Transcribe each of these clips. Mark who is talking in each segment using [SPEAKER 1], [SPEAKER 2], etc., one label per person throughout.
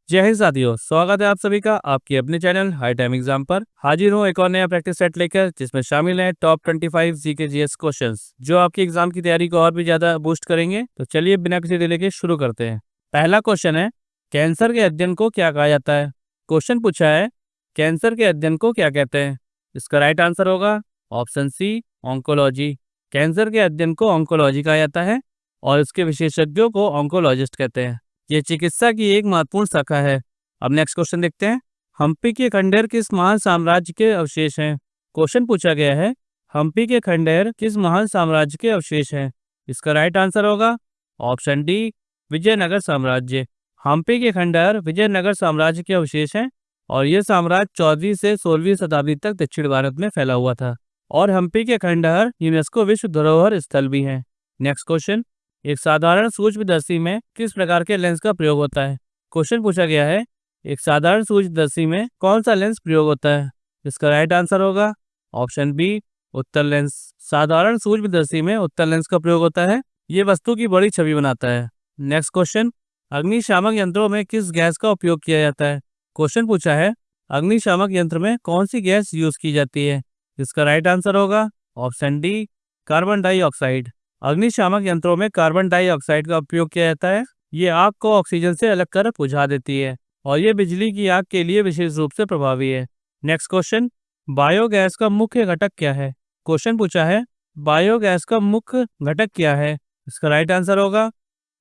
[SPEAKER 1] जय हिंद साथियों, स्वागत है आप सभी का आपके अपने चैनल हाई टाइम एग्जाम पर। हाजिर हूँ एक और नया प्रैक्टिस सेट लेकर, जिसमें शामिल है टॉप 25 जीके जीएस क्वेश्चंस जो आपकी एग्जाम की तैयारी को और भी ज्यादा बूस्ट करेंगे। तो चलिए बिना किसी डिले के शुरू करते हैं। पहला क्वेश्चन है, कैंसर के अध्ययन को क्या कहा जाता है। क्वेश्चन पूछा है, कैंसर के अध्ययन को क्या कहते हैं। इसका राइट आंसर होगा ऑप्शन सी, ऑन्कोलॉजी। कैंसर के अध्ययन को ऑन्कोलॉजी कहा जाता है और इसके विशेषज्ञों को ऑन्कोलॉजिस्ट कहते हैं। ये चिकित्सा की एक महत्वपूर्ण शाखा है। अब नेक्स्ट क्वेश्चन देखते हैं, हम्पी के खंडहर किस महान साम्राज्य के अवशेष हैं। क्वेश्चन पूछा गया है, हम्पी के खंडहर किस महान साम्राज्य के अवशेष हैं। इसका राइट आंसर होगा ऑप्शन डी, विजयनगर साम्राज्य। हम्पी के खंडहर विजयनगर साम्राज्य के अवशेष हैं और यह साम्राज्य 14वीं से 16वीं शताब्दी तक दक्षिण भारत में फैला हुआ था और हम्पी के खंडहर यूनेस्को विश्व धरोहर स्थल भी हैं। नेक्स्ट क्वेश्चन, एक साधारण सूक्ष्मदर्शी में किस प्रकार के लेंस का प्रयोग होता है। क्वेश्चन पूछा गया है, एक साधारण सूक्ष्मदर्शी में कौन सा लेंस प्रयोग होता है। इसका राइट आंसर होगा ऑप्शन बी, उत्तल लेंस। साधारण सूक्ष्मदर्शी में उत्तल लेंस का प्रयोग होता है, ये वस्तु की बड़ी छवि बनाता है। नेक्स्ट क्वेश्चन, अग्निशामक यंत्रों में किस गैस का उपयोग किया जाता है। क्वेश्चन पूछा है, अग्निशामक यंत्र में कौन सी गैस यूज की जाती है। इसका राइट आंसर होगा ऑप्शन डी, कार्बन डाइऑक्साइड। अग्निशामक यंत्रों में कार्बन डाइऑक्साइड का उपयोग किया जाता है। ये आग को ऑक्सीजन से अलग कर बुझा देती है और ये बिजली की आग के लिए विशेष रूप से प्रभावी है। नेक्स्ट क्वेश्चन, बायोगैस का मुख्य घटक क्या है। क्वेश्चन पूछा है, बायोगैस का मुख्य घटक क्या है। इसका राइट आंसर होगा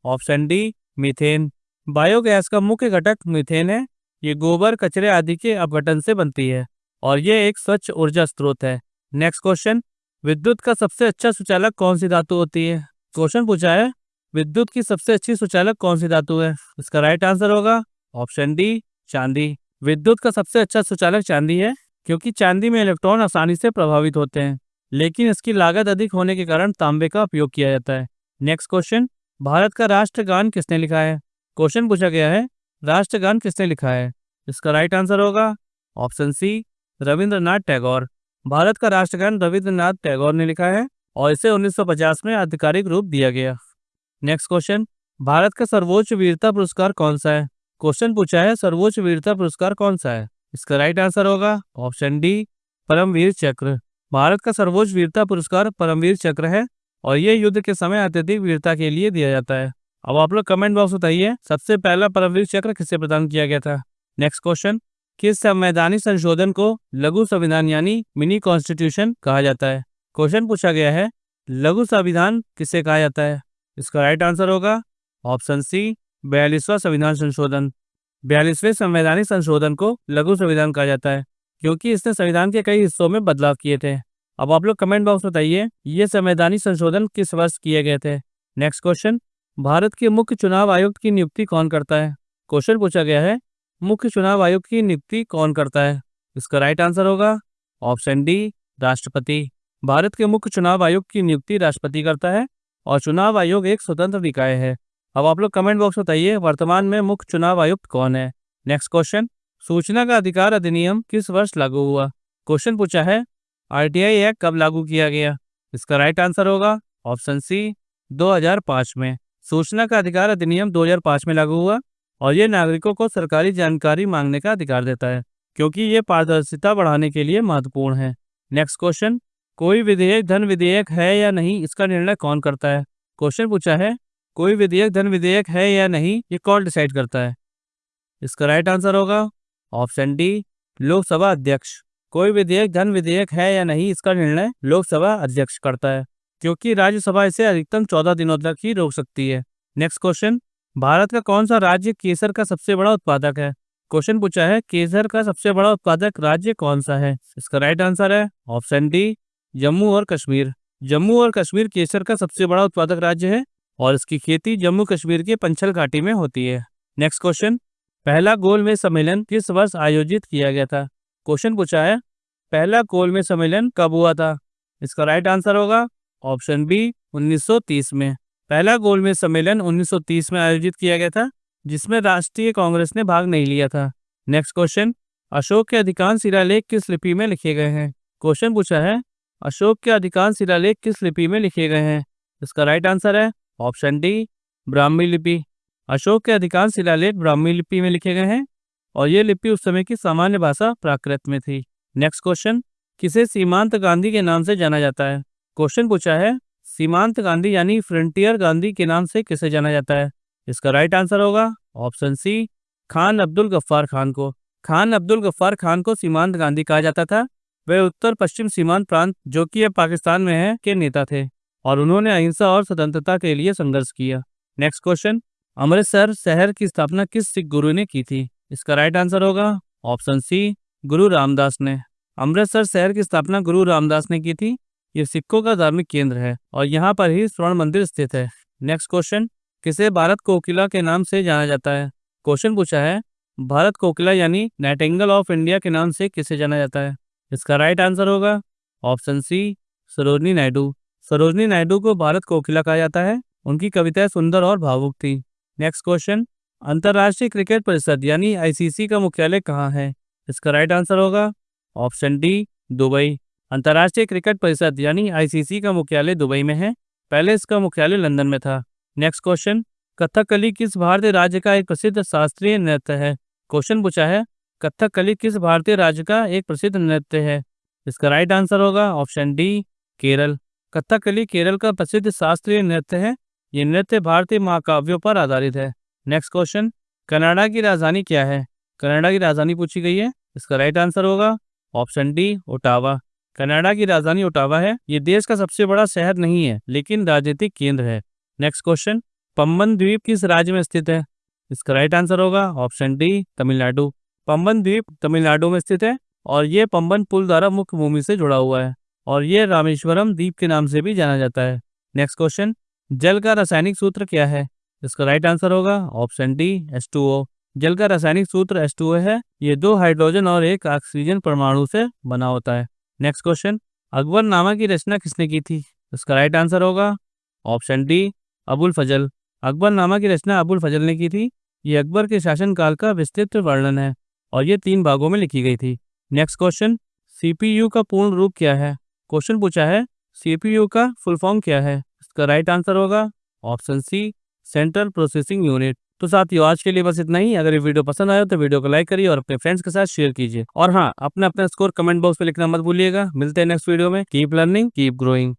[SPEAKER 1] ऑप्शन डी, मीथेन। बायोगैस का मुख्य घटक मीथेन है। ये गोबर, कचरे आदि के अपघटन से बनती है और ये एक स्वच्छ ऊर्जा स्रोत है। नेक्स्ट क्वेश्चन, विद्युत का सबसे अच्छा सुचालक कौन सी धातु होती है। क्वेश्चन पूछा है, विद्युत की सबसे अच्छी सुचालक कौन सी धातु है। इसका राइट आंसर होगा ऑप्शन डी, चांदी। विद्युत का सबसे अच्छा सुचालक चांदी है क्योंकि चांदी में इलेक्ट्रॉन आसानी से प्रभावित होते हैं, लेकिन इसकी लागत अधिक होने के कारण तांबे का उपयोग किया जाता है। नेक्स्ट क्वेश्चन, भारत का राष्ट्रगान किसने लिखा है। क्वेश्चन पूछा गया है, राष्ट्रगान किसने लिखा है। इसका राइट आंसर होगा ऑप्शन सी, रविंद्रनाथ टैगोर। भारत का राष्ट्रगान रविंद्रनाथ टैगोर ने लिखा है और इसे 1950 में आधिकारिक रूप दिया गया। नेक्स्ट क्वेश्चन, भारत का सर्वोच्च वीरता पुरस्कार कौन सा है। क्वेश्चन पूछा है, सर्वोच्च वीरता पुरस्कार कौन सा है। इसका राइट आंसर होगा ऑप्शन डी, परमवीर चक्र। भारत का सर्वोच्च वीरता पुरस्कार परमवीर चक्र है और ये युद्ध के समय अत्यधिक वीरता के लिए दिया जाता है। अब आप लोग कमेंट बॉक्स बताइए, सबसे पहला परमवीर चक्र किसे प्रदान किया गया था। नेक्स्ट क्वेश्चन, किस संवैधानिक संशोधन को लघु संविधान यानी मिनी कॉन्स्टिट्यूशन कहा जाता है। क्वेश्चन पूछा गया है, लघु संविधान किसे कहा जाता है। इसका राइट आंसर होगा ऑप्शन सी, 42वां संविधान संशोधन। 42वें संवैधानिक संशोधन को लघु संविधान कहा जाता है क्योंकि इसने संविधान के कई हिस्सों में बदलाव किए थे। अब आप लोग कमेंट बॉक्स बताइए, ये संवैधानिक संशोधन किस वर्ष किए गए थे। नेक्स्ट क्वेश्चन, भारत के मुख्य चुनाव आयुक्त की नियुक्ति कौन करता है। क्वेश्चन पूछा गया है, मुख्य चुनाव आयुक्त की नियुक्ति कौन करता है। इसका राइट आंसर होगा ऑप्शन डी, राष्ट्रपति। भारत के मुख्य चुनाव आयुक्त की नियुक्ति राष्ट्रपति करता है और चुनाव आयोग एक स्वतंत्र निकाय है। अब आप लोग कमेंट बॉक्स बताइए, वर्तमान में मुख्य चुनाव आयुक्त कौन है। नेक्स्ट क्वेश्चन, सूचना का अधिकार अधिनियम किस वर्ष लागू हुआ। क्वेश्चन पूछा है, आरटीआई एक्ट कब लागू किया गया। इसका राइट आंसर होगा ऑप्शन सी, 2005 में। सूचना का अधिकार अधिनियम 2005 में लागू हुआ और ये नागरिकों को सरकारी जानकारी मांगने का अधिकार देता है क्योंकि ये पारदर्शिता बढ़ाने के लिए महत्वपूर्ण है। नेक्स्ट क्वेश्चन, कोई विधेयक धन विधेयक है या नहीं, इसका निर्णय कौन करता है। क्वेश्चन पूछा है, कोई विधेयक धन विधेयक है या नहीं, ये कौन डिसाइड करता है। इसका राइट आंसर होगा ऑप्शन डी, लोकसभा अध्यक्ष। कोई विधेयक धन विधेयक है या नहीं, इसका निर्णय लोकसभा अध्यक्ष करता है क्योंकि राज्यसभा इसे अधिकतम 14 दिनों तक ही रोक सकती है। नेक्स्ट क्वेश्चन, भारत का कौन सा राज्य केसर का सबसे बड़ा उत्पादक है। क्वेश्चन पूछा है, केसर का सबसे बड़ा उत्पादक राज्य कौन सा है। इसका राइट आंसर है ऑप्शन डी, जम्मू और कश्मीर। जम्मू और कश्मीर केसर का सबसे बड़ा उत्पादक राज्य है और इसकी खेती जम्मू कश्मीर के पंचल घाटी में होती है। नेक्स्ट क्वेश्चन, पहला गोलमेज सम्मेलन किस वर्ष आयोजित किया गया था। क्वेश्चन पूछा है, पहला गोलमेज सम्मेलन कब हुआ था। इसका राइट आंसर होगा ऑप्शन बी, 1930 में। पहला गोलमेज सम्मेलन 1930 में आयोजित किया गया था जिसमें राष्ट्रीय कांग्रेस ने भाग नहीं लिया था। नेक्स्ट क्वेश्चन, अशोक के अधिकांश शिलालेख किस लिपि में लिखे गए हैं। क्वेश्चन पूछा है, अशोक के अधिकांश शिलालेख किस लिपि में लिखे गए हैं। इसका राइट आंसर है ऑप्शन डी, ब्राह्मी लिपि। अशोक के अधिकांश शिलालेख ब्राह्मी लिपि में लिखे गए हैं और ये लिपि उस समय की सामान्य भाषा प्राकृत में थी। नेक्स्ट क्वेश्चन, किसे सीमांत गांधी के नाम से जाना जाता है? क्वेश्चन पूछा है सीमांत गांधी यानी फ्रंटियर गांधी के नाम से किसे जाना जाता है? इसका राइट आंसर होगा ऑप्शन सी, खान अब्दुल गफ्फार खान को। खान अब्दुल गफ्फार खान को सीमांत गांधी कहा जाता था। वे उत्तर पश्चिम सीमांत प्रांत जो कि अब पाकिस्तान में है के नेता थे और उन्होंने अहिंसा और स्वतंत्रता के लिए संघर्ष किया। नेक्स्ट क्वेश्चन, अमृतसर शहर की स्थापना किस सिख गुरु ने की थी? इसका राइट आंसर होगा ऑप्शन सी, गुरु रामदास ने। अमृतसर शहर की स्थापना गुरु रामदास ने की थी। ये सिखों का धार्मिक केंद्र है और यहाँ पर ही स्वर्ण मंदिर स्थित है। नेक्स्ट क्वेश्चन, किसे भारत कोकिला के नाम से जाना जाता है? क्वेश्चन पूछा है भारत कोकिला यानी नाइटिंगेल ऑफ इंडिया के नाम से किसे जाना जाता है? इसका राइट आंसर होगा ऑप्शन सी, सरोजनी नायडू। सरोजनी नायडू को भारत कोकिला कहा जाता है। उनकी कविताएं सुंदर और भावुक थी। नेक्स्ट क्वेश्चन, अंतर्राष्ट्रीय क्रिकेट परिषद यानी आईसीसी का मुख्यालय कहाँ है? इसका राइट आंसर होगा ऑप्शन डी, दुबई। अंतर्राष्ट्रीय क्रिकेट परिषद यानी आईसीसी का मुख्यालय दुबई में है। पहले इसका मुख्यालय लंदन में था। नेक्स्ट क्वेश्चन, कथकली किस भारतीय राज्य का एक प्रसिद्ध शास्त्रीय नृत्य है? क्वेश्चन पूछा है कथकली किस भारतीय राज्य का एक प्रसिद्ध नृत्य है? इसका राइट आंसर होगा ऑप्शन डी, केरल। कथकली केरल का प्रसिद्ध शास्त्रीय नृत्य है। ये नृत्य भारतीय महाकाव्यों पर आधारित है। नेक्स्ट क्वेश्चन, कनाडा की राजधानी क्या है? कनाडा की राजधानी पूछी गई है। इसका राइट आंसर होगा ऑप्शन डी, ओटावा। कनाडा की राजधानी ओटावा है। ये देश का सबसे बड़ा शहर नहीं है लेकिन राजनीतिक केंद्र है। नेक्स्ट क्वेश्चन, पंबन द्वीप किस राज्य में स्थित है? इसका राइट आंसर होगा ऑप्शन डी, तमिलनाडु। पंबन द्वीप तमिलनाडु में स्थित है और ये पंबन पुल द्वारा मुख्य भूमि से जुड़ा हुआ है और ये रामेश्वरम द्वीप के नाम से भी जाना जाता है। नेक्स्ट क्वेश्चन, जल का रासायनिक सूत्र क्या है? इसका राइट आंसर होगा ऑप्शन डी, H2O। जल का रासायनिक सूत्र H2O है। ये 2 हाइड्रोजन और 1 ऑक्सीजन परमाणु से बना होता है। नेक्स्ट क्वेश्चन, अकबरनामा की रचना किसने की थी? इसका राइट आंसर होगा ऑप्शन डी, अबुल फजल। अकबरनामा की रचना अबुल फजल ने की थी। ये अकबर के शासनकाल का विस्तृत वर्णन है और ये 3 भागों में लिखी गई थी। नेक्स्ट क्वेश्चन, सीपीयू का पूर्ण रूप क्या है? क्वेश्चन पूछा है सीपीयू का फुल फॉर्म क्या है? इसका राइट आंसर होगा option C, central processing unit. तो साथियों आज के लिए बस इतना ही। अगर ये वीडियो पसंद आया तो वीडियो को लाइक करिए और अपने फ्रेंड्स के साथ शेयर कीजिए और हाँ, अपना अपना स्कोर कमेंट बॉक्स में लिखना मत भूलिएगा। मिलते हैं नेक्स्ट वीडियो में। Keep learning, keep growing.